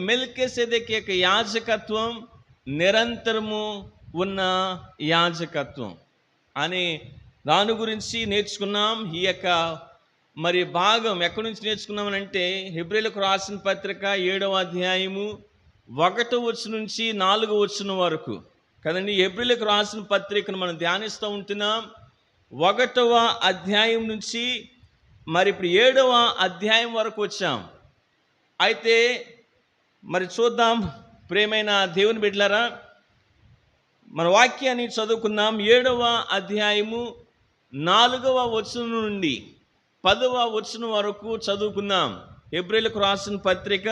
మెల్కీసెదెకు యొక్క యాజకత్వం నిరంతరము ఉన్న యాజకత్వం అని దాని గురించి నేర్చుకున్నాం. ఈ యొక్క మరి భాగం ఎక్కడి నుంచి నేర్చుకున్నామనంటే హెబ్రీయులకు రాసిన పత్రిక 7వ అధ్యాయము 1వ వచనం నుంచి 4వ వచనం వరకు కదండి. హెబ్రీయులకు రాసిన పత్రికను మనం ధ్యానిస్తూ ఉంటున్నాం. 1వ అధ్యాయం నుంచి మరి ఇప్పుడు 7వ అధ్యాయం వరకు వచ్చాం. అయితే మరి చూద్దాం ప్రియమైన దేవుని బిడ్డలారా, మన వాక్యాన్ని చదువుకుందాం. 7వ అధ్యాయము 4వ వచనం నుండి 10వ వచనం వరకు చదువుకుందాం. హెబ్రీయులకు రాసిన పత్రిక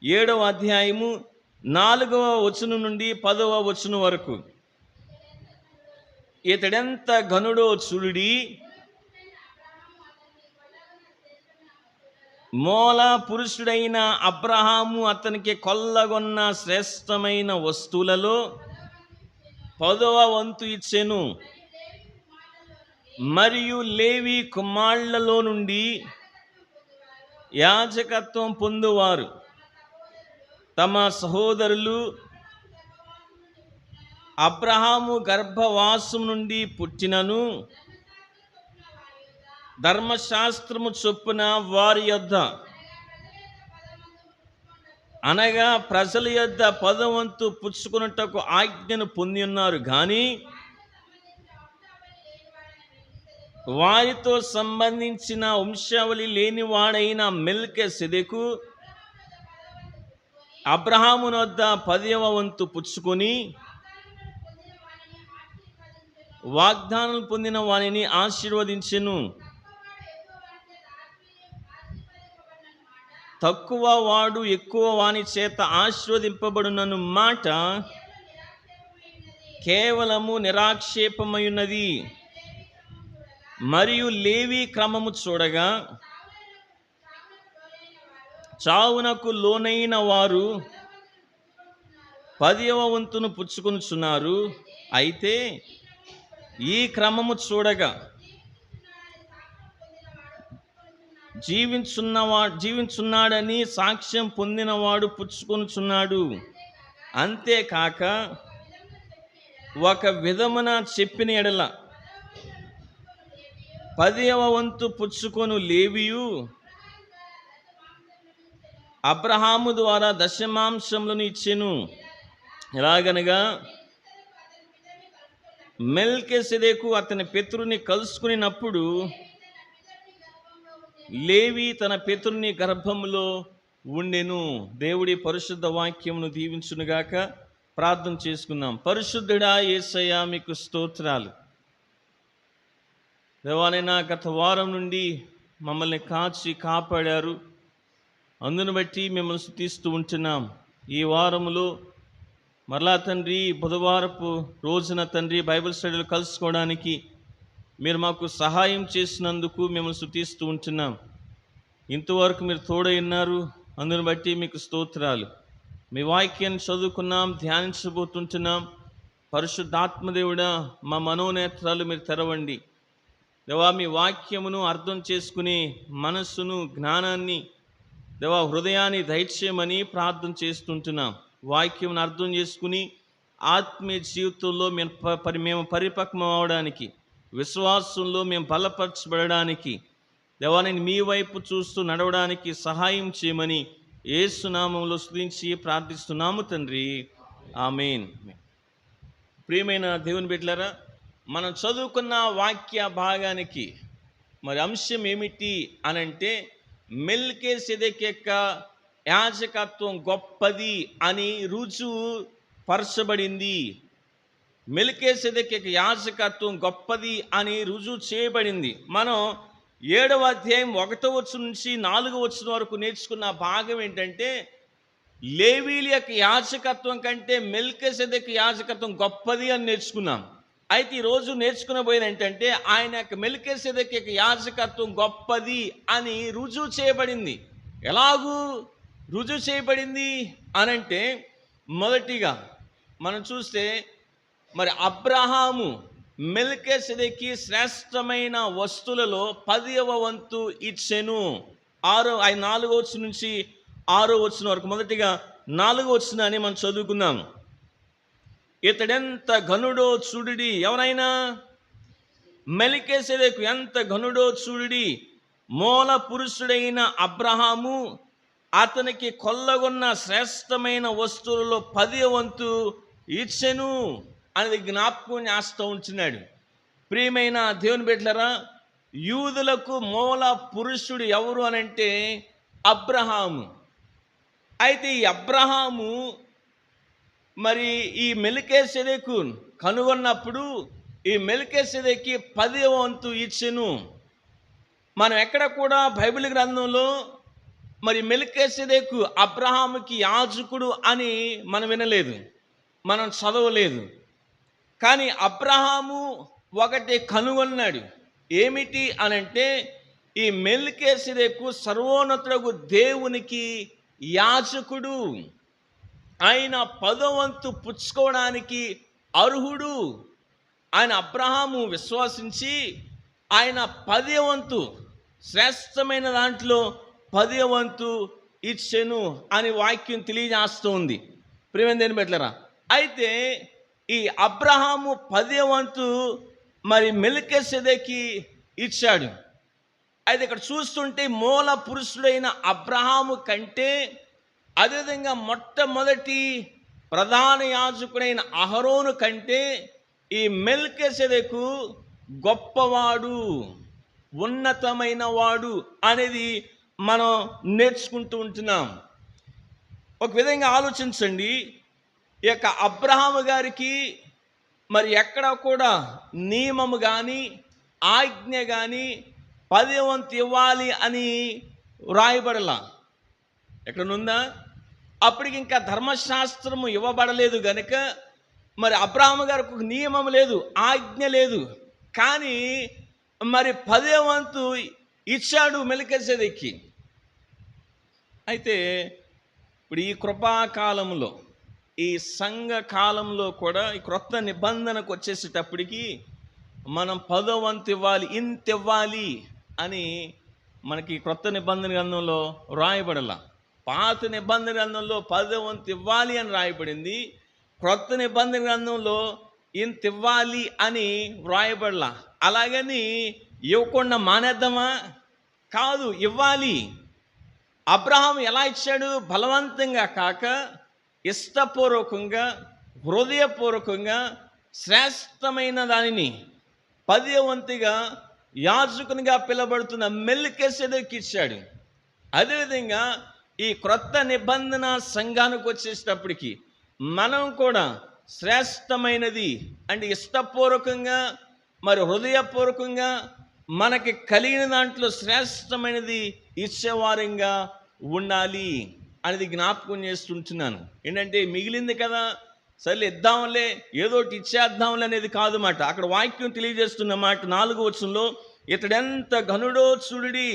7వ అధ్యాయము 4వ వచనం నుండి 10వ వచనం వరకు. ఇతడెంత ఘనుడో చూడుడి, మూల పురుషుడైన అబ్రహాము అతనికి కొల్లగొన్న శ్రేష్టమైన వస్తువులలో 10వ వంతు ఇచ్చెను. మరియు లేవి కుమారులలో నుండి యాజకత్వం పొందువారు తమ సహోదరులు అబ్రహాము గర్భవాసం నుండి పుట్టినను ధర్మశాస్త్రము చొప్పున వారి యొద్ద అనగా ప్రజల యొద్ద 10వ వంతు పుచ్చుకొనుటకు ఆజ్ఞను పొంది ఉన్నారు. కానీ వారితో సంబంధించిన వంశావళి లేనివాడైన మెల్కీసెదెకు అబ్రహాము వద్ద 10వ వంతు పుచ్చుకొని వాగ్దానం పొందిన వానిని ఆశీర్వదించెను. తక్కువ వాడు ఎక్కువ వాని చేత ఆశీర్వదింపబడునను మాట కేవలము నిరాక్షేపమైనది. మరియు లేవి క్రమము చూడగా చావునకు లోనైన వారు 10వ వంతును పుచ్చుకొనుచున్నారు. అయితే ఈ క్రమము చూడగా జీవించున్నాడని సాక్ష్యం పొందినవాడు పుచ్చుకొనుచున్నాడు. అంతేకాక ఒక విధమున చెప్పిన ఎడల 10వ వంతు పుచ్చుకొను లేవియు అబ్రహాము ద్వారా దశమాంశములను ఇచ్చెను. ఎలాగనగా మెల్కీసెదెకు అతని పితరుని కలుసుకున్నప్పుడు లేవి తన పితరుని గర్భములో ఉండెను. దేవుడి పరిశుద్ధ వాక్యమును దీవించునుగాక. ప్రార్థన చేసుకుందాం. పరిశుద్ధుడా యేసయ్యా, మీకు స్తోత్రాలు. దేవానైనా గత వారం నుండి మమ్మల్ని కాచి కాపాడారు. అందును బట్టి మిమ్మల్ని స్తుతిస్తూ ఉంటున్నాం. ఈ వారములో మరలా తండ్రి బుధవారపు రోజున తండ్రి బైబిల్ స్టడీలు కలుసుకోవడానికి మీరు మాకు సహాయం చేసినందుకు మిమ్మల్ని స్తుతిస్తూ ఉంటున్నాం. ఇంతవరకు మీరు తోడై ఉన్నారు. అందును బట్టి మీకు స్తోత్రాలు. మీ వాక్యాన్ని చదువుకున్నాం, ధ్యానించబోతుంటున్నాం. పరిశుద్ధాత్మదేవుడా, మా మనోనేత్రాలు మీరు తెరవండి. దేవా, మీ వాక్యమును అర్థం చేసుకుని మనస్సును, జ్ఞానాన్ని, దేవా హృదయాన్ని దయచేయమని ప్రార్థన చేస్తుంటున్నాం. వాక్యమును అర్థం చేసుకుని ఆత్మీయ జీవితంలో మేము పరిపక్వం అవడానికి, విశ్వాసంలో మేము బలపరచబడడానికి, దేవాని మీ వైపు చూస్తూ నడవడానికి సహాయం చేయమని యేసు నామములో స్తుతించి ప్రార్థిస్తున్నాము తండ్రి. ఆమేన్. ప్రియమైన దేవుని బిడ్డలారా, మనం చదువుకున్న వాక్య భాగానికి మరి అంశం ఏమిటి అనంటే మెల్కీసెదెకు యొక్క యాజకత్వం గొప్పది అని రుజువు పరచబడింది. మెల్కీసెదెకు యొక్క యాజకత్వం గొప్పది అని రుజువు చేయబడింది. మనం 7వ అధ్యాయం 1వ వచనం నుంచి 4వ వచనం వరకు నేర్చుకున్న భాగం ఏంటంటే లేవీల యొక్క యాజకత్వం కంటే మెల్కీసెదెకు యాజకత్వం గొప్పది అని నేర్చుకున్నాం. అయితే ఈరోజు నేర్చుకునబోయేది ఏంటంటే ఆయన యొక్క మెల్కీసెదెకు యొక్క యాజకత్వం గొప్పది అని రుజువు చేయబడింది. ఎలాగూ రుజువు చేయబడింది అనంటే మొదటిగా మనం చూస్తే మరి అబ్రహాము మెల్కీసెదెకుకి శ్రేష్టమైన వస్తువులలో 10వ వంతు ఇచ్చెను. 4వ వచనం నుంచి 6వ వచనం వరకు. మొదటిగా 4వ వచనాన్ని మనం చదువుకుందాం. ఇతడెంత ఘనుడో చూడుడి. ఎవరైనా మెల్కీసెదెకు ఎంత ఘనుడో చూడుడి. మూల పురుషుడైన అబ్రహాము అతనికి కొల్లగొన్న శ్రేష్టమైన వస్తువులలో 10వ వంతు ఇచ్చెను అనేది జ్ఞాపకం చేస్తూ ఉంటున్నాడు. ప్రియమైన దేవుని బిడ్డలారా, యూదులకు మూల పురుషుడు ఎవరు అనంటే అబ్రహాము. అయితే ఈ అబ్రహాము మరి ఈ మెల్కీసెదెకు కనుగొన్నప్పుడు ఈ మెల్కీసెదెకుకి 10వ వంతు ఇచ్చెను. మనం ఎక్కడ కూడా బైబిల్ గ్రంథంలో మరి మెల్కీసెదెకు అబ్రహాముకి యాజకుడు అని మనం వినలేదు, మనం చదవలేదు. కానీ అబ్రహాము ఒకటి కనుగొన్నాడు. ఏమిటి అనంటే ఈ మెల్కీసెదెకు సర్వోన్నతుడగు దేవునికి యాజకుడు. ఆయన 10వ వంతు పుచ్చుకోవడానికి అర్హుడు. ఆయన అబ్రహాము విశ్వాసించి ఆయన 10వ వంతు శ్రేష్టమైన దాంట్లో 10వ వంతు ఇచ్చెను అని వాక్యం తెలియజేస్తుంది. ప్రియమైన దేవుని బిడ్డలారా, అయితే ఈ అబ్రహాము 10వ వంతు మరి మెల్కీసెదెకుకి ఇచ్చాడు. అయితే ఇక్కడ చూస్తుంటే మూల పురుషుడైన అబ్రహాము కంటే, అదేవిధంగా మొట్టమొదటి ప్రధాన యాజకుడైన అహరోను కంటే ఈ మెల్కీసెదెకు గొప్పవాడు, ఉన్నతమైన వాడు అనేది మనం నేర్చుకుంటూ ఉంటున్నాం. ఒక విధంగా ఆలోచించండి, ఈ యొక్క అబ్రహాము గారికి మరి ఎక్కడ కూడా నియమము కానీ ఆజ్ఞ కానీ 10వ వంతు ఇవ్వాలి అని వ్రాయబడలా. ఎక్కడనుందా? అప్పటికి ఇంకా ధర్మశాస్త్రము ఇవ్వబడలేదు గనుక మరి అబ్రహాము గారికి ఒక నియమం లేదు, ఆజ్ఞ లేదు. కానీ మరి 10వ వంతు ఇచ్చాడు మెల్కీసెదెకుకి. అయితే ఇప్పుడు ఈ కృపాకాలంలో, ఈ సంఘ కాలంలో కూడా ఈ క్రొత్త నిబంధనకు వచ్చేసేటప్పటికి మనం 10వ వంతు ఇవ్వాలి, ఇంత ఇవ్వాలి అని మనకి క్రొత్త నిబంధన గ్రంథంలో రాయబడలా. పాత నిబంధన గ్రంథంలో 10వ వంతు ఇవ్వాలి అని రాయబడింది. క్రొత్త నిబంధన గ్రంథంలో ఇంత ఇవ్వాలి అని వ్రాయబడలా. అలాగని ఇవ్వకుండా మానేద్దామా? కాదు, ఇవ్వాలి. అబ్రహాము ఎలా ఇచ్చాడు? బలవంతంగా కాక ఇష్టపూర్వకంగా, హృదయపూర్వకంగా శ్రేష్టమైన దానిని 10వ వంతుగా యాజకునిగా పిలువబడుతున్న మెల్కీసెదెకుకి ఇచ్చాడు. అదేవిధంగా ఈ క్రొత్త నిబంధన సంఘానికి వచ్చేటప్పటికి మనం కూడా శ్రేష్టమైనది అంటే ఇష్టపూర్వకంగా మరి హృదయపూర్వకంగా మనకి కలిగిన దాంట్లో శ్రేష్టమైనది ఇచ్చేవారంగా ఉండాలి అనేది జ్ఞాపకం చేస్తుంటున్నాను. ఏంటంటే మిగిలింది కదా, సరే ఇద్దాంలే, ఏదోటి ఇచ్చేద్దాంలే అనేది కాదు మాట. అక్కడ వాక్యం తెలియజేస్తున్న మాట 4వ వచనంలో, ఇతడెంత ఘనుడో చూడుడి.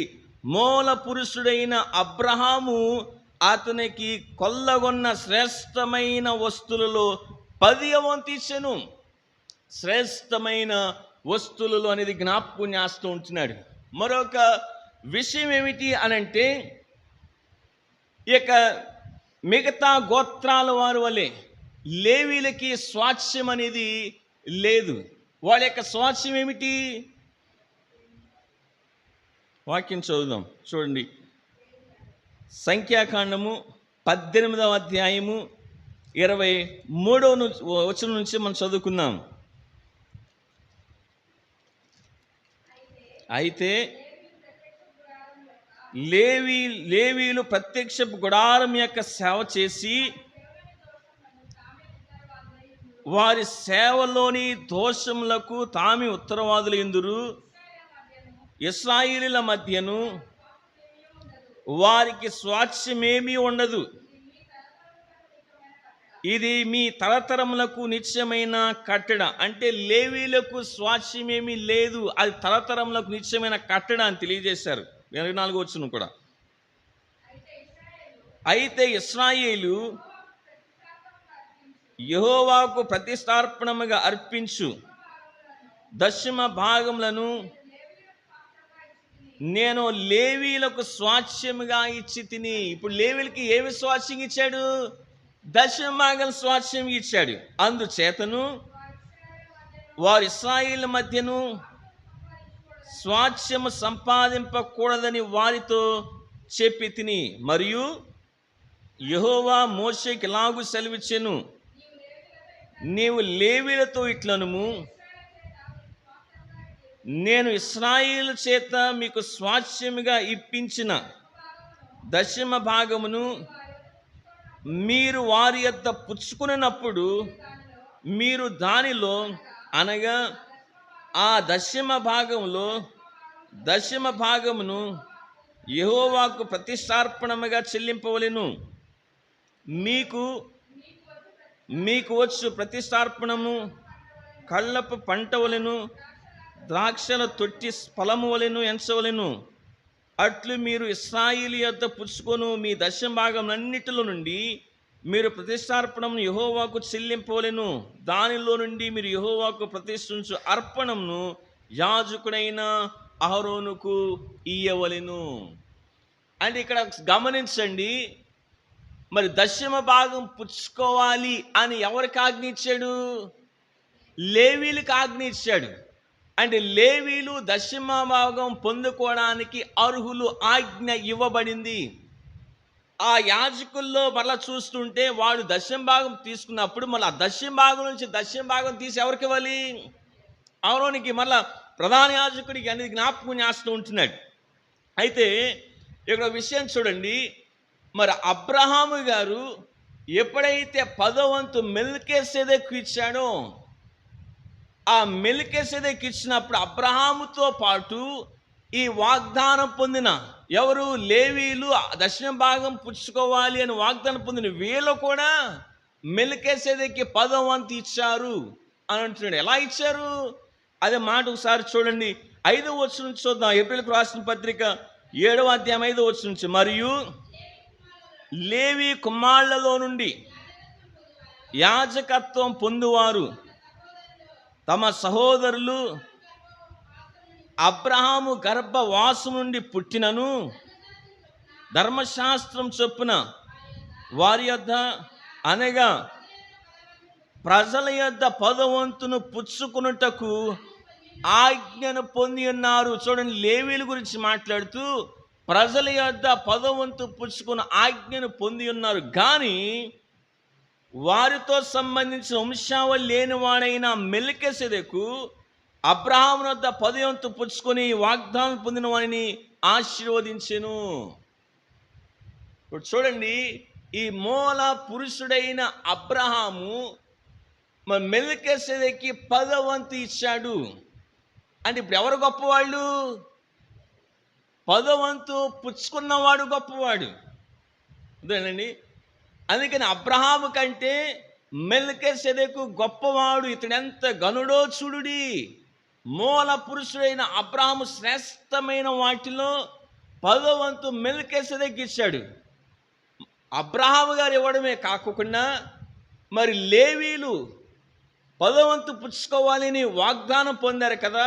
మూల పురుషుడైన అబ్రహాము అతనికి కొల్లగొన్న శ్రేష్టమైన వస్తువులలో 10వ వంతు ఇచ్చెను. శ్రేష్టమైన వస్తువులలో అనేది జ్ఞాపకం చేస్తూ ఉంటున్నాడు. మరొక విషయం ఏమిటి అనంటే, ఇక మిగతా గోత్రాల వారి వలె లేవీలకి స్వాస్థ్యం అనేది లేదు. వాళ్ళ యొక్క స్వాస్థ్యం ఏమిటి? వాక్యం చదువుదాం, చూడండి. సంఖ్యాకాండము 18వ అధ్యాయము 23వ వచనం నుంచి మనం చదువుకుందాం. అయితే లేవీలు ప్రత్యక్షపు గుడారం యొక్క సేవ చేసి వారి సేవలోని దోషములకు తామి ఉత్తరవాదులు ఎందురు. ఇశ్రాయేలీయుల మధ్యను వారికి స్వాస్థ్యమేమీ ఉండదు. ఇది మీ తరతరములకు నిత్యమైన కట్టడ. అంటే లేవీలకు స్వాస్థ్యమేమీ లేదు, అది తరతరములకు నిత్యమైన కట్టడ అని తెలియజేశారు. 24వ వచనం కూడా. అయితే ఇశ్రాయేలు యెహోవాకు ప్రతిష్టార్పణముగా అర్పించు దశమ భాగములను నేను లేవీలకు స్వాస్థ్యముగా ఇచ్చి తిని. ఇప్పుడు లేవీలకి ఏమి స్వాస్థ్యం ఇచ్చాడు? దశమభాగం స్వాస్థ్యం ఇచ్చాడు. అందుచేతను వారు ఇశ్రాయేలు మధ్యను స్వాస్థ్యము సంపాదింపకూడదని వారితో చెప్పి తిని. మరియు యెహోవా మోషేకి ఇలాగు సెలవిచ్చెను, నీవు లేవీలతో ఇట్లనుము, నేను ఇశ్రాయేలు చేత మీకు స్వాస్థ్యముగా ఇప్పించిన దశమ భాగమును మీరు వారి యొద్ద పుచ్చుకున్నప్పుడు మీరు దానిలో, అనగా ఆ దశమ భాగమును యెహోవాకు ప్రతిష్టార్పణముగా చెల్లింపవలెను. మీకు వచ్చు ప్రతిష్టార్పణము కళ్ళపు పంట వలెను, ద్రాక్షల తొట్టి ఫలము వలెను ఎంచవలెను. అట్లు మీరు ఇశ్రాయేలు యొద్ద పుచ్చుకొను మీ దశమ భాగములన్నిటిలో నుండి మీరు ప్రతిష్టార్పణను యెహోవాకు చెల్లింపవలెను. దానిలో నుండి మీరు యెహోవాకు ప్రతిష్ఠించు అర్పణమును యాజకుడైన అహరోనుకు ఇయ్యవలెను. అంటే ఇక్కడ గమనించండి, మరి దశమ భాగం పుచ్చుకోవాలి అని ఎవరికి ఆజ్ఞ ఇచ్చాడు? లేవీలకు ఆజ్ఞ ఇచ్చాడు. అంటే లేవీలు దశమ భాగం పొందుకోవడానికి అర్హులు, ఆజ్ఞ ఇవ్వబడింది. ఆ యాజకుల్లో మళ్ళా చూస్తుంటే వాడు దశమ భాగం తీసుకున్నప్పుడు మళ్ళీ ఆ దశమ భాగం నుంచి దశమ భాగం తీసి ఎవరికి ఇవ్వాలి? అహరోనుకి, మళ్ళా ప్రధాన యాజకుడికి అనేది జ్ఞాపకం చేస్తూ ఉంటున్నాడు. అయితే ఇక్కడ విషయం చూడండి, మరి అబ్రహాము గారు ఎప్పుడైతే 10వ వంతు మెల్కీసెదెకు ఇచ్చాడో, ఆ మెల్కీసెదెకు ఇచ్చినప్పుడు అబ్రహాముతో పాటు ఈ వాగ్దానం పొందిన ఎవరు? లేవీలు దశమ భాగం పుచ్చుకోవాలి అని వాగ్దానం పొందిన వీళ్ళు కూడా మెల్కీసెదెకుకి 10వ వంతు ఇచ్చారు అని అంటున్నాడు. ఎలా ఇచ్చారు అదే మాట ఒకసారి చూడండి. 5వ వచనం నుంచి చూద్దాం. ఏప్రిల్కి రాసిన పత్రిక 7వ అధ్యాయం 5వ వచనం నుంచి. మరియు లేవి కుమారులలో నుండి యాజకత్వం పొందువారు తమ సహోదరులు అబ్రహాము గర్భవాసం నుండి పుట్టినను ధర్మశాస్త్రం చొప్పున వారి యొద్ద, అనగా ప్రజల యొద్ద 10వ వంతును పుచ్చుకున్నటకు ఆజ్ఞను పొంది ఉన్నారు. చూడండి, లేవీల గురించి మాట్లాడుతూ ప్రజల యొద్ద 10వ వంతు పుచ్చుకున్న ఆజ్ఞను పొంది ఉన్నారు. కానీ వారితో సంబంధించిన వంశావళి లేనివాడైన మెల్కీసెదెకు అబ్రహాము వద్ద 10వ వంతు పుచ్చుకొని వాగ్దానం పొందిన వారిని ఆశీర్వదించెను. ఇప్పుడు చూడండి, ఈ మూల పురుషుడైన అబ్రహాము మెల్కీసెదెకుకి 10వ వంతు ఇచ్చాడు. అంటే ఇప్పుడు ఎవరు గొప్పవాళ్ళు? 10వ వంతు పుచ్చుకున్నవాడు గొప్పవాడు. అదేనండి. అందుకని అబ్రహాము కంటే మెల్కీసెదెకు గొప్పవాడు. ఇతడు ఎంత గనుడో చూడుడి. మూల పురుషుడైన అబ్రహాము శ్రేష్టమైన వాటిలో 10వ వంతు మెల్కీసెదెకు ఇచ్చాడు. అబ్రహాము గారు ఇవ్వడమే కాకుండా మరి లేవీలు 10వ వంతు పుచ్చుకోవాలని వాగ్దానం పొందారు కదా,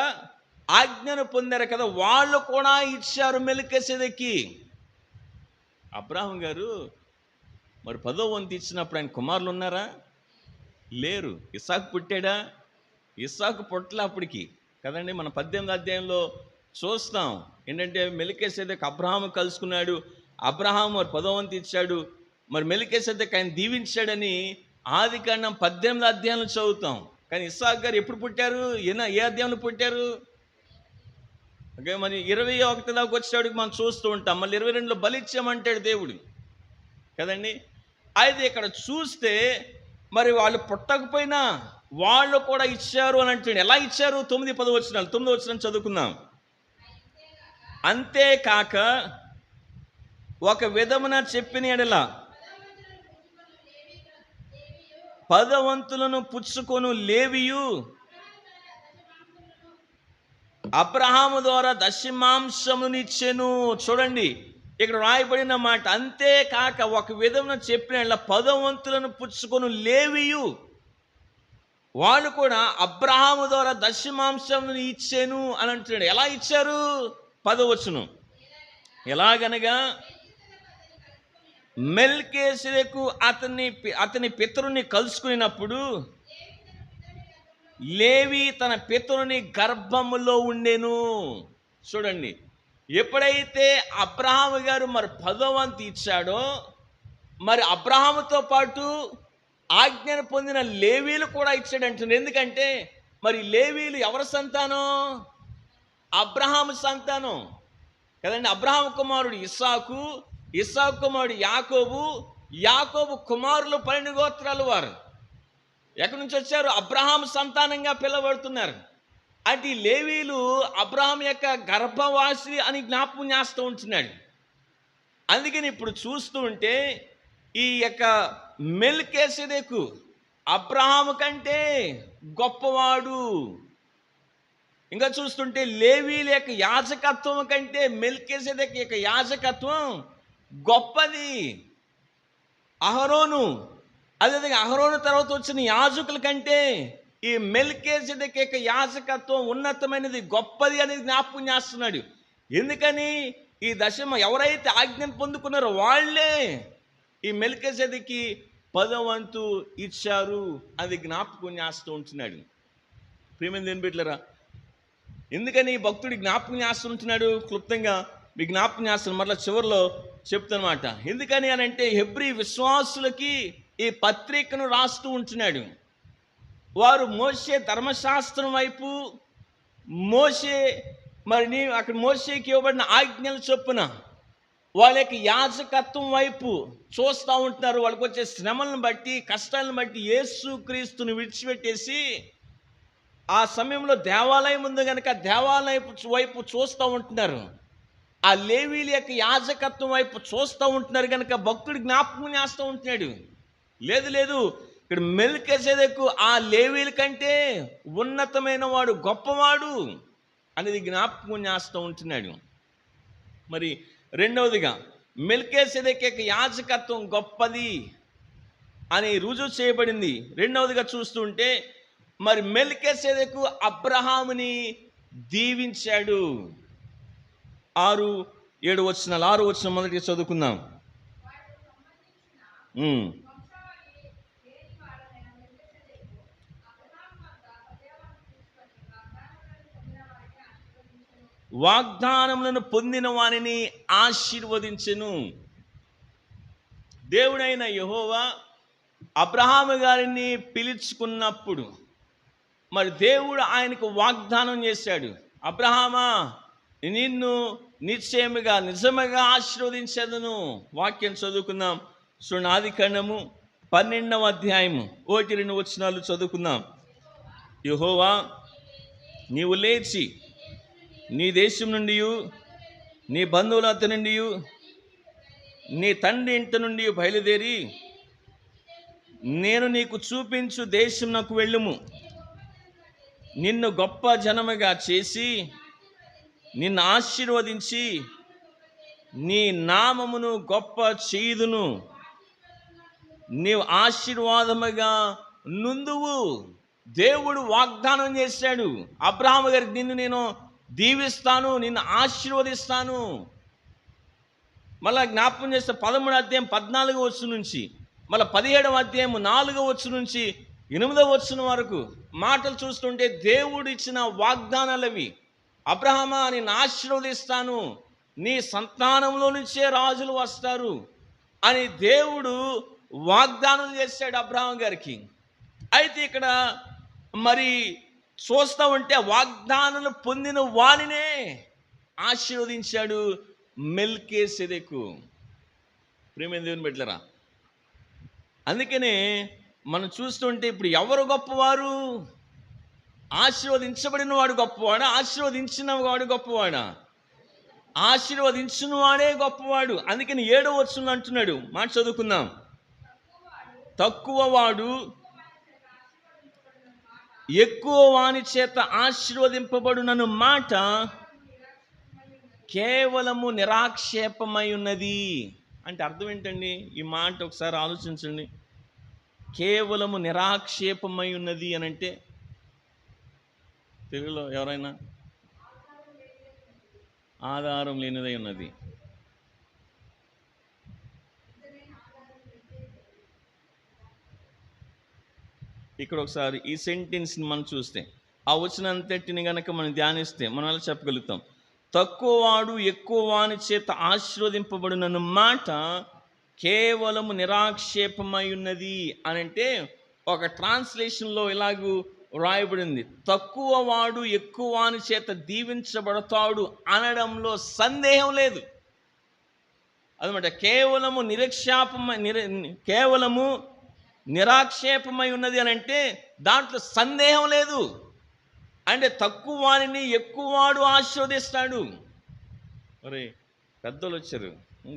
ఆజ్ఞను పొందారు కదా, వాళ్ళు కూడా ఇచ్చారు మెల్కీసెదెకుకి. అబ్రహాము గారు మరి 10వ వంతు ఇచ్చినప్పుడు ఆయన కుమారులు ఉన్నారా? లేరు. ఇస్సాకు పుట్టాడా? ఇస్సాకు పుట్టలే అప్పటికి కదండి. మన 18వ అధ్యాయంలో చూస్తాం ఏంటంటే మెల్కీసెదెకు అబ్రహాము కలుసుకున్నాడు, అబ్రహాము మరి 10వ వంతు ఇచ్చాడు, మరి మెల్కీసెదెకు ఆయన దీవించాడని ఆదికాండం 18వ అధ్యాయంలో చదువుతాం. కానీ ఇస్సాకు గారు ఎప్పుడు పుట్టారు? ఏ అధ్యాయంలో పుట్టారు? ఓకే, మరి 21 దాకా వచ్చేవాడికి మనం చూస్తూ ఉంటాం. మళ్ళీ 22లో బలిచ్చామంటాడు దేవుడు కదండి. అయితే ఇక్కడ చూస్తే మరి వాళ్ళు పుట్టకపోయినా వాళ్ళు కూడా ఇచ్చారు అని అంటాడు. ఎలా ఇచ్చారు? 9-10 వచనాలు. 9వ వచనం చదువుకుందాం. అంతేకాక ఒక విధమున చెప్పిన ఎడల 10వ వంతులను పుచ్చుకొను లేవియు అబ్రహాము ద్వారా దశమాంశమును ఇచ్చెను. చూడండి, ఇక్కడ రాయబడిన మాట అంతేకాక ఒక విధమున చెప్పిన 10వ వంతులను పుచ్చుకొను లేవియు వాళ్ళు కూడా అబ్రహాము ద్వారా దశమాంశమును ఇచ్చెను అని అంటున్నాడు. ఎలా ఇచ్చారు? 10వ ఎలాగనగా మెల్కీసెదెకు అతని పితరుని కలుసుకున్నప్పుడు లేవి తన పితరుని గర్భములో ఉండెను. చూడండి, ఎప్పుడైతే అబ్రహాము గారు మరి 10వ వంతు ఇచ్చాడో, మరి అబ్రహాముతో పాటు ఆజ్ఞను పొందిన లేవీలు కూడా ఇచ్చాడంటున్నారు. ఎందుకంటే మరి లేవీలు ఎవరి సంతానం? అబ్రహాము సంతానం కదండి. అబ్రహాము కుమారుడు ఇస్సాకు, ఇస్సాకు కుమారుడు యాకోబు, యాకోబు కుమారులు 12 గోత్రాలు వారు ఎక్కడి నుంచి వచ్చారు? అబ్రహాము సంతానంగా పిలవబడుతున్నారు. అంటే ఈ లేవీలు అబ్రహాం యొక్క గర్భవాసి అని జ్ఞాపకం చేస్తూ ఉంటున్నాడు. అందుకని ఇప్పుడు చూస్తూ ఉంటే ఈ యొక్క మెల్కీసెదెకు అబ్రహాము కంటే గొప్పవాడు. ఇంకా చూస్తుంటే లేవీల యొక్క యాజకత్వం కంటే మెల్కీసెదెకు యొక్క యాజకత్వం గొప్పది. అహరోను, అదేవిధంగా అహరోను తర్వాత వచ్చిన యాజకుల కంటే ఈ మెల్కీసెదెకు యొక్క యాజకత్వం ఉన్నతమైనది, గొప్పది అనేది జ్ఞాపకం చేస్తున్నాడు. ఎందుకని? ఈ దశమ ఎవరైతే ఆజ్ఞను పొందుకున్నారో వాళ్ళే ఈ మెల్కీసెదెకుకి 10వ వంతు ఇచ్చారు. అది జ్ఞాపకం చేస్తూ ఉంటున్నాడు. ప్రియమైన దేవుని బిడ్డలారా, ఎందుకని భక్తుడి జ్ఞాపకం చేస్తూ ఉంటున్నాడు? క్లుప్తంగా మీ జ్ఞాపకం చేస్తున్నాడు, మరలా చివరిలో చెప్తానమాట. ఎందుకని అని అంటే హెబ్రీ విశ్వాసులకి ఈ పత్రికను రాస్తూ ఉంటున్నాడు. వారు మోషే ధర్మశాస్త్రం వైపు, మోషే మరి అక్కడ మోషేకి ఇవ్వబడిన ఆజ్ఞల చొప్పున వాళ్ళ యొక్క యాజకత్వం వైపు చూస్తూ ఉంటున్నారు. వాళ్ళకి వచ్చే శ్రమలను బట్టి, కష్టాలను బట్టి యేసుక్రీస్తుని విడిచిపెట్టేసి ఆ సమయంలో దేవాలయం ఉంది కనుక దేవాలయం వైపు చూస్తూ ఉంటున్నారు. ఆ లేవీల యొక్క యాజకత్వం వైపు చూస్తూ ఉంటున్నారు కనుక భక్తుడు జ్ఞాపకం చేస్తూ ఉంటున్నాడు. లేదు లేదు, ఇక్కడ మెల్కీసెదెకు ఆ లేవీల కంటే ఉన్నతమైన వాడు, గొప్పవాడు అనేది జ్ఞాపకం చేస్తూ ఉంటున్నాడు. మరి రెండవదిగా మెల్కీసెదెకు యొక్క యాజకత్వం గొప్పది అని రుజువు చేయబడింది. రెండవదిగా చూస్తుంటే మరి మెల్కీసెదెకు అబ్రహాముని దీవించాడు. 6-7 వచనాలు. 6వ వచనం మొదటిగా చదువుకుందాం. వాగ్దానములను పొందిన వానిని ఆశీర్వదించెను. దేవుడైన యెహోవా అబ్రహాము గారిని పిలుచుకున్నప్పుడు మరి దేవుడు ఆయనకు వాగ్దానం చేశాడు, అబ్రహామా నిన్ను నిశ్చయముగా నిజముగా ఆశీర్వదించెదను. వాక్యం చదువుకుందాం. చూడండి, ఆదికాండము 12వ అధ్యాయము 1-2 వచనాలు చదువుకుందాం. యెహోవా నీవు లేచి నీ దేశం నుండి, నీ బంధువుల వద్ద నుండి, నీ తండ్రి ఇంటి నుండి బయలుదేరి నేను నీకు చూపించు దేశమునకు వెళ్ళుము. నిన్ను గొప్ప జనముగా చేసి నిన్ను ఆశీర్వదించి నీ నామమును గొప్ప చేయుదును. నీవు ఆశీర్వాదముగా నుందువు. దేవుడు వాగ్దానం చేశాడు అబ్రహాము గారికి, నిన్ను నేను దీవిస్తాను, నిన్ను ఆశీర్వదిస్తాను. మళ్ళా జ్ఞాపకం చేస్తే 13వ అధ్యాయం 14వ వచనం నుంచి, మళ్ళీ 17వ అధ్యాయం 4వ వచనం నుంచి 8వ వచనం వరకు మాటలు చూస్తుంటే దేవుడు ఇచ్చిన వాగ్దానాలవి. అబ్రహామా నిన్ను ఆశీర్వదిస్తాను, నీ సంతానంలో నుంచే రాజులు వస్తారు అని దేవుడు వాగ్దానం చేశాడు అబ్రహాం గారికి. అయితే ఇక్కడ మరి చూస్తూ ఉంటే వాగ్దానాలు పొందిన వానినే ఆశీర్వదించాడు మెల్కీసెదెకు. ప్రియమైన దేవుని బిడ్డలారా, అందుకనే మనం చూస్తుంటే ఇప్పుడు ఎవరు గొప్పవారు? ఆశీర్వదించబడిన వాడు గొప్పవాడా? ఆశీర్వదించిన వాడు గొప్పవాడా? ఆశీర్వదించిన వాడే గొప్పవాడు. అందుకని 7వ వచనం అంటున్నాడు, మాట చదువుకుందాం. తక్కువ వాడు ఎక్కువ వాని చేత ఆశీర్వదింపబడునను మాట కేవలము నిరాక్షేపమై ఉన్నది. అంటే అర్థం ఏంటండి? ఈ మాట ఒకసారి ఆలోచించండి. కేవలము నిరాక్షేపమై ఉన్నది అని అంటే తెలుగులో ఎవరైనా ఆధారం లేనిదై ఉన్నది. ఇక్కడ ఒకసారి ఈ సెంటెన్స్ని మనం చూస్తే, ఆ వచనంతటిని గనక మనం ధ్యానిస్తే మనం అలా చెప్పగలుగుతాం. తక్కువవాడు ఎక్కువ వాని చేత ఆశీర్వదింపబడిన మాట కేవలము నిరాక్షేపమై ఉన్నది అని అంటే, ఒక ట్రాన్స్లేషన్లో ఇలాగూ వ్రాయబడింది, తక్కువ వాడు ఎక్కువ వాని చేత దీవించబడతాడు అనడంలో సందేహం లేదు అదనమాట. కేవలము నిరాక్షేపమై ఉన్నది అని అంటే దాంట్లో సందేహం లేదు. అంటే తక్కువ వాడిని ఎక్కువ వాడు ఆశీర్వదిస్తాడు. మరి పెద్దలు వచ్చారు,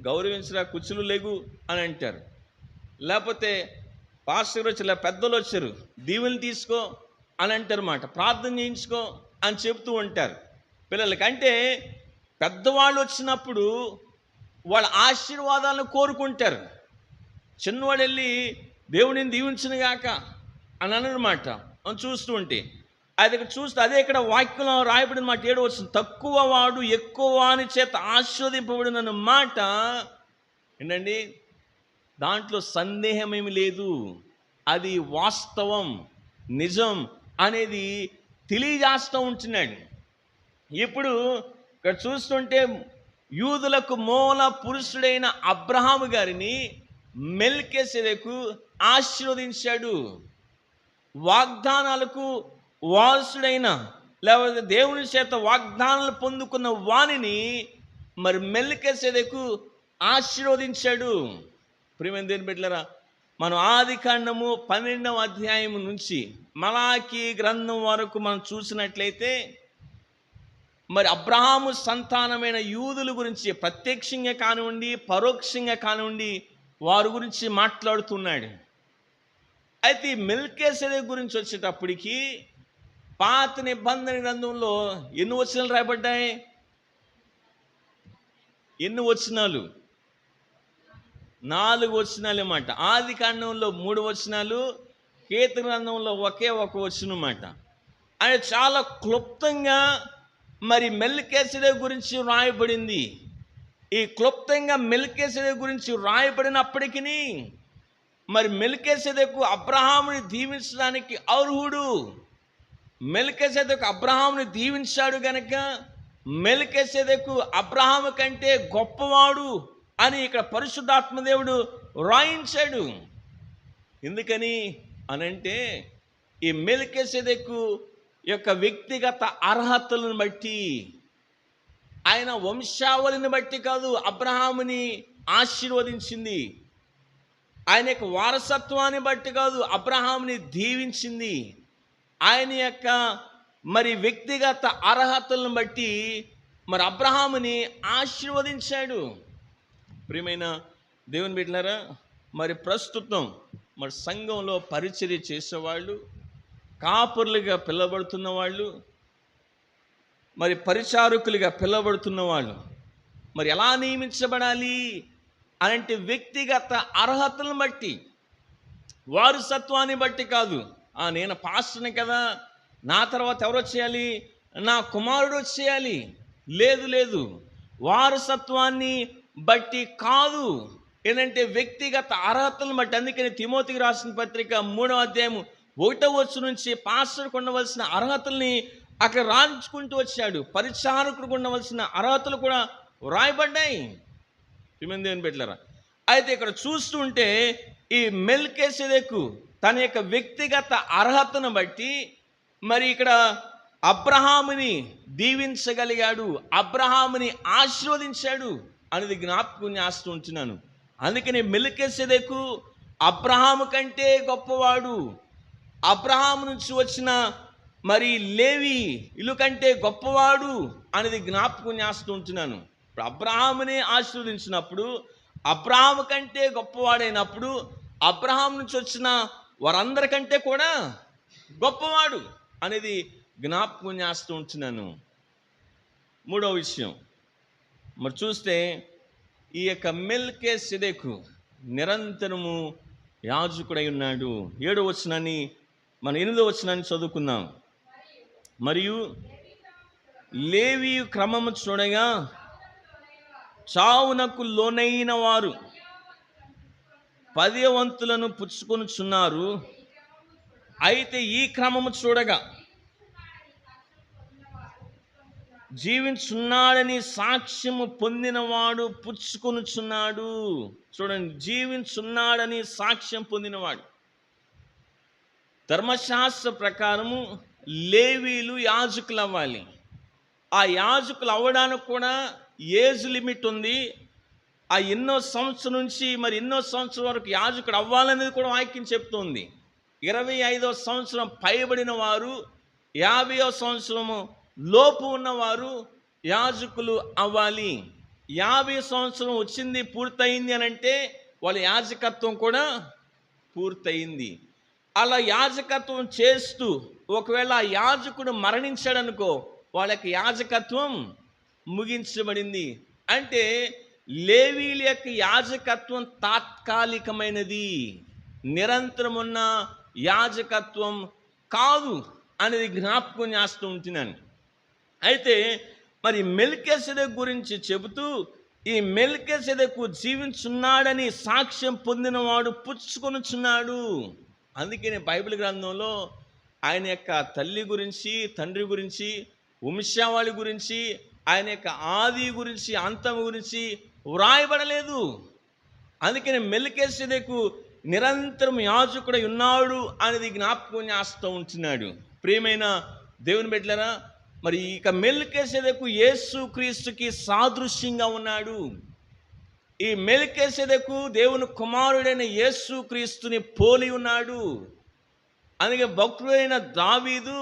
గౌరవించరా, కుర్చీలు లేగు అని అంటారు. లేకపోతే పాస్టర్ వచ్చి పెద్దలు వచ్చారు, దీవెనలు తీసుకో అని అంటారు మాట, ప్రార్థన చేయించుకో అని చెప్తూ ఉంటారు పిల్లలకి. అంటే పెద్దవాళ్ళు వచ్చినప్పుడు వాళ్ళ ఆశీర్వాదాలను కోరుకుంటారు. చిన్నవాడు వెళ్ళి దేవుడిని దీవించునుగాక అని అన్నమాట మనం చూస్తూ ఉంటే. అది ఇక్కడ చూస్తే అదే ఇక్కడ వాక్యంలో రాయబడిన మాట 7వ వచనం, తక్కువ వాడు ఎక్కువ వాని చేత ఆశీర్వదింపబడిన మాట ఏంటండి, దాంట్లో సందేహమేమి లేదు, అది వాస్తవం, నిజం అనేది తెలియజేస్తూ ఉంటున్నాడు. ఇప్పుడు ఇక్కడ చూస్తుంటే యూదులకు మూల పురుషుడైన అబ్రహాము గారిని మెల్కీసెదెకు ఆశీర్వదించాడు. వాగ్దానాలకు వారసుడైన, లేకపోతే దేవుని చేత వాగ్దానాలు పొందుకున్న వానిని మరి మెల్కీసెదెకు ఆశీర్వదించాడు. ప్రియమైన దేవుని బిడ్డలారా, మనం ఆదికాండము 12వ అధ్యాయం నుంచి మలాకీ గ్రంథం వరకు మనం చూసినట్లయితే మరి అబ్రహాము సంతానమైన యూదుల గురించి ప్రత్యక్షంగా కానివ్వండి, పరోక్షంగా కానివ్వండి, వారి గురించి మాట్లాడుతున్నాడు. అయితే మెల్కీసెదెకు గురించి వచ్చేటప్పటికి పాత నిబంధన గ్రంథంలో ఎన్ని వచనాలు రాయబడ్డాయి? ఎన్ని వచనాలు? 4 వచనాలు అన్నమాట. ఆది కాండంలో 3 వచనాలు, కీర్తన గ్రంథంలో ఒకే ఒక వచనం అన్నమాట. అంటే చాలా క్లుప్తంగా మరి మెల్కీసెదెకు గురించి రాయబడింది. ఈ క్లుప్తంగా మెల్కీసెదెకు గురించి రాయబడినప్పటికీ మరి మెల్కీసెదెకు అబ్రహాముని దీవించడానికి అర్హుడు. మెల్కీసెదెకు అబ్రహాముని దీవించాడు గనక మెల్కీసెదెకు అబ్రహాము కంటే గొప్పవాడు అని ఇక్కడ పరిశుద్ధాత్మ దేవుడు రాయించాడు. ఎందుకని అనంటే ఈ మెల్కీసెదెకు యొక్క వ్యక్తిగత అర్హతలను బట్టి, ఆయన వంశావళిని బట్టి కాదు అబ్రహాముని ఆశీర్వదించింది, ఆయన యొక్క వారసత్వాన్ని బట్టి కాదు అబ్రహాముని దీవించింది, ఆయన యొక్క మరి వ్యక్తిగత అర్హతలను బట్టి మరి అబ్రహాముని ఆశీర్వదించాడు. ప్రియమైన దేవుని బిడ్డలారా, మరి ప్రస్తుతం మరి సంఘంలో పరిచర్య చేసేవాళ్ళు, కాపురులుగా పిలువబడుతున్న వాళ్ళు, మరి పరిచారకులుగా పిలువబడుతున్న వాళ్ళు మరి ఎలా నియమించబడాలి అంటే వ్యక్తిగత అర్హతలను బట్టి, వారసత్వాన్ని బట్టి కాదు. నేను పాస్టర్ని కదా, నా తర్వాత ఎవరు వచ్చేయాలి, నా కుమారుడు వచ్చేయాలి. లేదు, వారసత్వాన్ని బట్టి కాదు, ఏంటంటే వ్యక్తిగత అర్హతలను బట్టి. అందుకని తిమోతికి రాసిన పత్రిక 3వ అధ్యాయము 1వ వచనం నుంచి పాస్టర్కు ఉండవలసిన అర్హతల్ని అక్కడ రాయించుకుంటూ వచ్చాడు. పరిచారకుడికి ఉండవలసిన అర్హతలు కూడా రాయబడ్డాయి. దేవుని బిడ్డలారా, అయితే ఇక్కడ చూస్తుంటే ఈ మెల్కీసెదెకు తన యొక్క వ్యక్తిగత అర్హతను బట్టి మరి ఇక్కడ అబ్రహాముని దీవించగలిగాడు, అబ్రహాముని ఆశీర్వదించాడు అనేది జ్ఞాపకం చేస్తూ ఉంటున్నాను. అందుకని మెల్కీసెదెకు అబ్రహాము కంటే గొప్పవాడు, అబ్రహాము నుంచి వచ్చిన మరి లేవి ఇల్లు కంటే గొప్పవాడు అనేది జ్ఞాపకం చేస్తూ ఉంటున్నాను. ఇప్పుడు అబ్రహాముని ఆశీర్వదించినప్పుడు, అబ్రహాము కంటే గొప్పవాడైనప్పుడు, అబ్రహాం నుంచి వచ్చిన వారందరికంటే కూడా గొప్పవాడు అనేది జ్ఞాపకం చేస్తూ ఉంటున్నాను. 3వ విషయం మరి చూస్తే ఈ యొక్క మెల్కీసెదెకు నిరంతరము యాజకుడై ఉన్నాడు. 7వ వచనాన్ని మన 8వ వచనాన్ని చదువుకుందాం. మరియు లేవీ క్రమము చూడగా చావునకు లోనైన వారు 10 వంతులను పుచ్చుకొనుచున్నారు. అయితే ఈ క్రమము చూడగా జీవించున్నాడని సాక్ష్యము పొందినవాడు పుచ్చుకొనుచున్నాడు. చూడండి, జీవించున్నాడని సాక్ష్యం పొందినవాడు. ధర్మశాస్త్ర ప్రకారము లేవీలు యాజకులు అవ్వాలి. ఆ యాజకులు అవ్వడానికి కూడా ఏజ్ లిమిట్ ఉంది. ఆ ఎన్నో సంవత్సరం నుంచి మరి ఎన్నో సంవత్సరం వరకు యాజకుడు అవ్వాలనేది కూడా వాక్యం చెప్తుంది. 25వ సంవత్సరం పైబడిన వారు, 50వ సంవత్సరము లోపు ఉన్నవారు యాజకులు అవ్వాలి. 50 సంవత్సరం వచ్చింది, పూర్తయింది అని అంటే వాళ్ళ యాజకత్వం కూడా పూర్తయింది. అలా యాజకత్వం చేస్తూ ఒకవేళ ఆ యాజకుడు మరణించాడనుకో, వాళ్ళకి యాజకత్వం ముగించబడింది. అంటే లేవీల యొక్క యాజకత్వం తాత్కాలికమైనది, నిరంతరం ఉన్న యాజకత్వం కాదు అనేది జ్ఞాపకం చేస్తూ ఉంటున్నాను. అయితే మరి మెల్కీసెదెకు గురించి చెబుతూ, ఈ మెల్కీసెదెకు జీవించున్నాడని సాక్ష్యం పొందినవాడు పుచ్చుకొనుచున్నాడు. అందుకని బైబిల్ గ్రంథంలో ఆయన యొక్క తల్లి గురించి, తండ్రి గురించి, వంశావళి గురించి, ఆయన యొక్క ఆది గురించి, అంతం గురించి వ్రాయబడలేదు. అందుకని మెల్కీసెదెకు నిరంతరం యాజకుడై ఉన్నాడు అనేది జ్ఞాపకం చేస్తూ ఉంటున్నాడు. ప్రియమైన దేవుని బిడ్డలారా, మరి ఇక మెల్కీసెదెకు యేసుక్రీస్తుకి సాదృశ్యంగా ఉన్నాడు. ఈ మెల్కీసెదెకు దేవుని కుమారుడైన యేసుక్రీస్తుని పోలి ఉన్నాడు. అందుకే భక్తుడైన దావీదు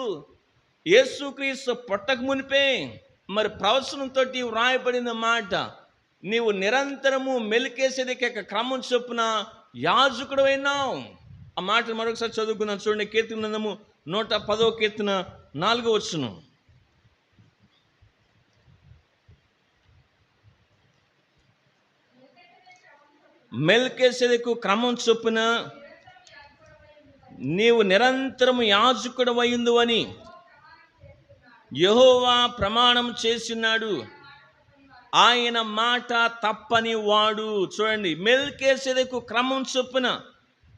యేసుక్రీస్తు పుట్టక మునిపే మరి ప్రవచనంతో వ్రాయబడిన మాట, నీవు నిరంతరము మెల్కీసెదెకు యొక్క క్రమం చొప్పున యాజకుడు అయినావు. ఆ మాట మరొకసారి చదువుకున్నాను. చూడండి, కీర్తన గ్రంథము 110వ కీర్తన 4వ వచనం. మెల్కీసెదెకు క్రమం చొప్పున నీవు నిరంతరము యాజకుడు అయ్యుందు అని యెహోవా ప్రమాణం చేస్తున్నాడు, ఆయన మాట తప్పని వాడు. చూడండి, మెల్కీసెదెకు క్రమం చొప్పున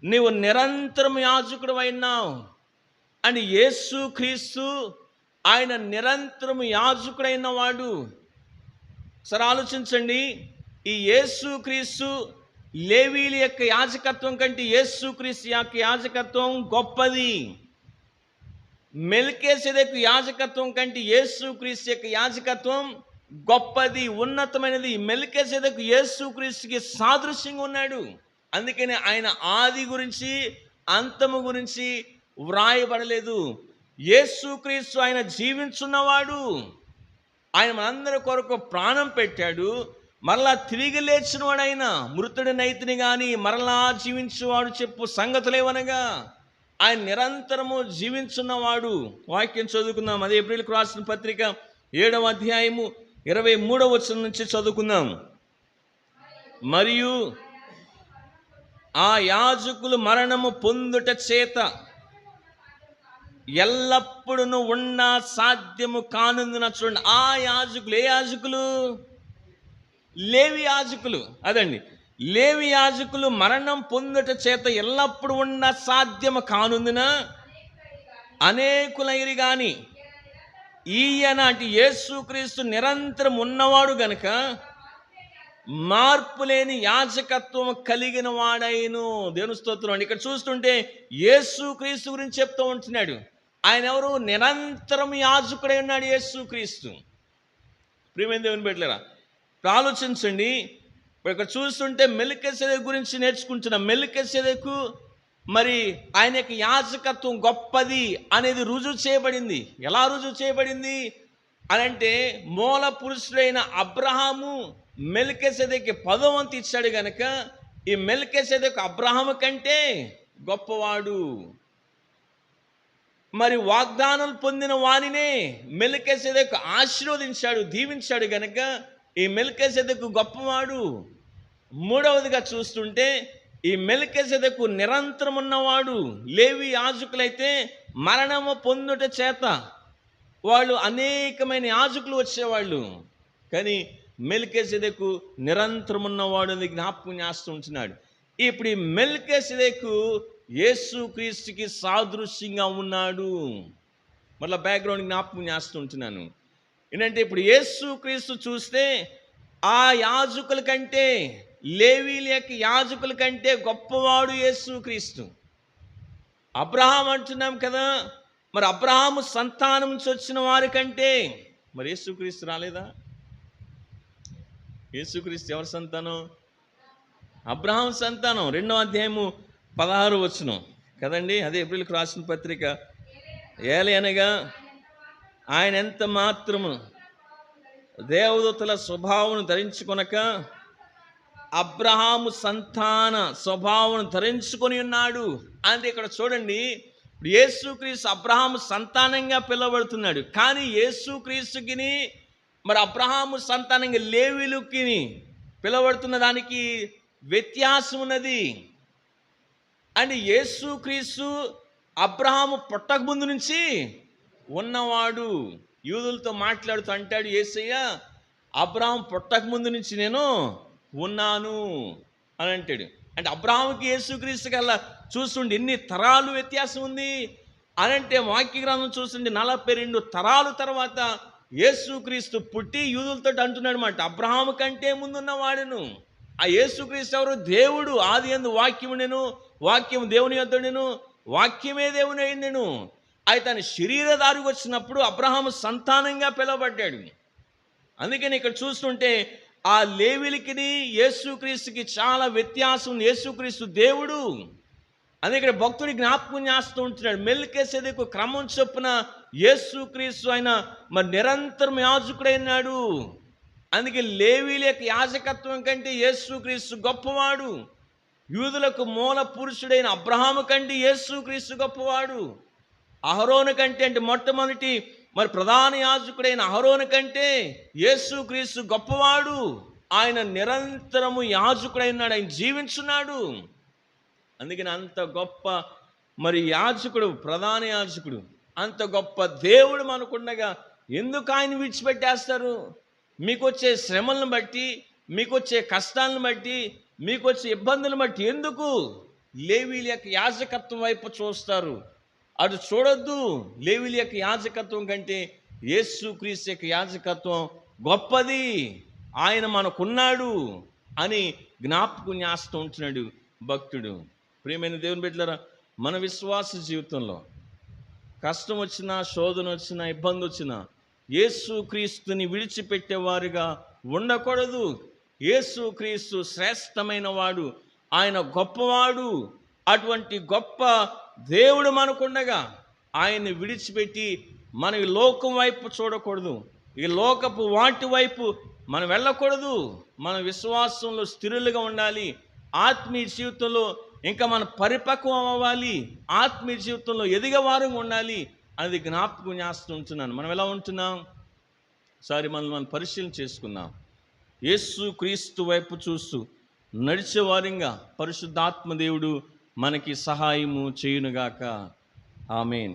నీవు నిరంతరం యాజకుడు అయినావు అని యేసుక్రీస్తు ఆయన నిరంతరం యాజకుడైన వాడు. సరే ఆలోచించండి, ఈ యేసుక్రీస్తు లేవీల యొక్క యాజకత్వం కంటే యేసుక్రీస్తు యొక్క యాజకత్వం గొప్పది. మెల్కీసెదెకు యాజకత్వం కంటే యేసుక్రీస్తు యొక్క యాజకత్వం గొప్పది, ఉన్నతమైనది. మెల్కీసెదెకు యేసుక్రీస్తుకి సాదృశ్యంగా ఉన్నాడు. అందుకని ఆయన ఆది గురించి, అంతము గురించి వ్రాయబడలేదు. యేసుక్రీస్తు ఆయన జీవించున్నవాడు. ఆయన మనందరి కొరకు ప్రాణం పెట్టాడు. మరలా తిరిగి లేచినవాడు. ఆయన మృతుడినైతిని కానీ మరలా జీవించేవాడు చెప్పు సంగతులేవనగా ఆయన నిరంతరము జీవించున్నవాడు. వాక్యం చదువుకుందాం. అదే ఏప్రిల్కు రాసిన పత్రిక 7వ అధ్యాయము 23వ వచనం నుంచి చదువుకుందాం. మరియు ఆ యాజకులు మరణము పొందుట చేత ఎల్లప్పుడూ ఉన్న సాధ్యము కానుందున. చూడండి, ఆ యాజకులు, ఏ యాజకులు? లేవి యాజకులు. అదండి, లేవి యాజకులు మరణం పొందుట చేత ఎల్లప్పుడు ఉన్న సాధ్యము కానుందున అనేకులైరి గాని ఈయన అంటే యేసుక్రీస్తు నిరంతరం ఉన్నవాడు గనుక మార్పు లేని యాజకత్వం కలిగిన వాడైను. దేవుని స్తోత్రం అండి. ఇక్కడ చూస్తుంటే యేసుక్రీస్తు గురించి చెప్తూ ఉంటున్నాడు. ఆయన ఎవరు? నిరంతరం యాజకుడై ఉన్నాడు యేసుక్రీస్తు. ప్రియమైన దేవుని బిడ్డలారా, ఆలోచించండి. ఇక్కడ చూస్తుంటే మెల్కీసెదెకు గురించి నేర్చుకుంటున్నాం. మెల్కీసెదెకు మరి ఆయన యొక్క యాజకత్వం గొప్పది అనేది రుజువు చేయబడింది. ఎలా రుజువు చేయబడింది అని అంటే, మూల పురుషుడైన అబ్రహాము మెల్కీసెదెకు 10వ వంతు ఇచ్చాడు గనక ఈ మెల్కీసెదెకు అబ్రహాము కంటే గొప్పవాడు. మరి వాగ్దానం పొందిన వానినే మెల్కీసెదెకు ఆశీర్వదించాడు, దీవించాడు గనక ఈ మెల్కీసెదెకు గొప్పవాడు. మూడవదిగా చూస్తుంటే ఈ మెల్కీసెదెకు నిరంతరం ఉన్నవాడు. లేవి యాజకులైతే మరణము పొందుట చేత వాళ్ళు అనేకమైన యాజకులు వచ్చేవాళ్ళు. కానీ మెల్కీసెదెకు నిరంతరం ఉన్నవాడు అని జ్ఞాపకం చేస్తూ ఉంటున్నాడు. ఇప్పుడు ఈ మెల్కీసెదెకు యేసుక్రీస్తుకి సాదృశ్యంగా ఉన్నాడు. మళ్ళీ బ్యాక్గ్రౌండ్ జ్ఞాపకం చేస్తూ ఉంటున్నాను. ఏంటంటే ఇప్పుడు యేసుక్రీస్తు చూస్తే ఆ యాజకుల కంటే, లేవీల యొక్క యాజకుల కంటే గొప్పవాడు యేసుక్రీస్తు. అబ్రహాం అంటున్నాం కదా, మరి అబ్రహాము సంతానం నుంచి వచ్చిన వారి కంటే మరి యేసుక్రీస్తు రాలేదా? యేసుక్రీస్తు ఎవరి సంతానం? అబ్రహాం సంతానం. 2వ అధ్యాయము 16 వచనం కదండి. అదే ఏప్రిల్కి రాసిన పత్రిక. ఏలయనగా ఆయన ఎంత మాత్రము దేవదూతల స్వభావం ధరించుకొనక అబ్రహాము సంతాన స్వభావం ధరించుకొని ఉన్నాడు. అంటే ఇక్కడ చూడండి, ఇప్పుడు యేసుక్రీస్తు అబ్రహాము సంతానంగా పిలువబడుతున్నాడు. కానీ యేసుక్రీస్తుకిని మరి అబ్రహాము సంతానంగా లేవీయులకి పిలువబడుతున్న దానికి వ్యత్యాసం ఉన్నది. అంటే యేసుక్రీస్తు అబ్రహాము పుట్టక ముందు నుంచి ఉన్నవాడు. యూదులతో మాట్లాడుతూ అంటాడు యేసయ్య, అబ్రహాం పుట్టక ముందు నుంచి నేను ఉన్నాను అని అంటాడు. అంటే అబ్రహాముకి యేసుక్రీస్తు కల్లా చూస్తుండే ఎన్ని తరాలు వ్యత్యాసం ఉంది అని అంటే, వాక్య గ్రంథం చూస్తుండే 42 తరాలు తర్వాత యేసుక్రీస్తు పుట్టి యూదులతో అంటున్నాడు మాట, అబ్రహాము కంటే ముందున్నవాడును. ఆ యేసుక్రీస్తు ఎవరు? దేవుడు. ఆది యందు వాక్యము నేను, వాక్యము దేవుని యొద్దనెను, వాక్యమే దేవుని అయిందెను. అయితే తన శరీరధారికి వచ్చినప్పుడు అబ్రహాము సంతానంగా పిలువబడ్డాడు. అందుకని ఇక్కడ చూస్తుంటే ఆ లేవీయులకి యేసుక్రీస్తుకి చాలా వ్యత్యాసం. యేసుక్రీస్తు దేవుడు. అందుకే ఇక్కడ భక్తుడి జ్ఞాపకం చేస్తూ ఉంటున్నాడు, మెల్కీసెదెకు క్రమం చొప్పున యేసుక్రీస్తు ఆయన మరి నిరంతరం యాజకుడైనాడు. అందుకే లేవీయుల యొక్క యాజకత్వం కంటే యేసుక్రీస్తు గొప్పవాడు. యూదులకు మూల పురుషుడైన అబ్రహాము కంటే యేసుక్రీస్తు గొప్పవాడు. అహరోను కంటే, అంటే మొట్టమొదటి మరి ప్రధాన యాజకుడైన అహరోను కంటే యేసుక్రీస్తు గొప్పవాడు. ఆయన నిరంతరము యాజకుడైనాడు, ఆయన జీవించున్నాడు. అందుకని అంత గొప్ప మరి యాజకుడు, ప్రధాన యాజకుడు, అంత గొప్ప దేవుడు మనకుండగా ఎందుకు ఆయన విడిచిపెట్టేస్తారు? మీకు వచ్చే శ్రమలను బట్టి, మీకు వచ్చే కష్టాలను బట్టి, మీకు వచ్చే ఇబ్బందులను బట్టి ఎందుకు లేవీయుల యొక్క యాజకత్వం వైపు చూస్తారు? అటు చూడొద్దు. లేవీయుల యొక్క యాజకత్వం కంటే యేసుక్రీస్తు యొక్క యాజకత్వం గొప్పది. ఆయన మనకున్నాడు అని జ్ఞాపకం చేస్తూ ఉంటున్నాడు భక్తుడు. ప్రియమైన దేవుని బిడ్డలారా, మన విశ్వాస జీవితంలో కష్టం వచ్చినా, శోధన వచ్చినా, ఇబ్బంది వచ్చినా యేసుక్రీస్తుని విడిచిపెట్టేవారుగా ఉండకూడదు. యేసుక్రీస్తు శ్రేష్టమైన వాడు, ఆయన గొప్పవాడు. అటువంటి గొప్ప దేవుడు మనకుండగా ఆయన్ని విడిచిపెట్టి మనం ఈ లోకం వైపు చూడకూడదు, ఈ లోకపు వాటి వైపు మనం వెళ్ళకూడదు. మన విశ్వాసంలో స్థిరులుగా ఉండాలి. ఆత్మీయ జీవితంలో ఇంకా మనం పరిపక్వం అవ్వాలి. ఆత్మీయ జీవితంలో ఎదిగేవారంగా ఉండాలి. అది జ్ఞాపకం చేస్తూ ఉంటున్నాను. మనం ఎలా ఉంటున్నాం? ఒకసారి మనం పరిశీలన చేసుకుందాం. యేసుక్రీస్తు వైపు చూస్తూ నడిచేవారంగా పరిశుద్ధాత్మ దేవుడు మనకి సహాయము చేయునుగాక. ఆమేన్.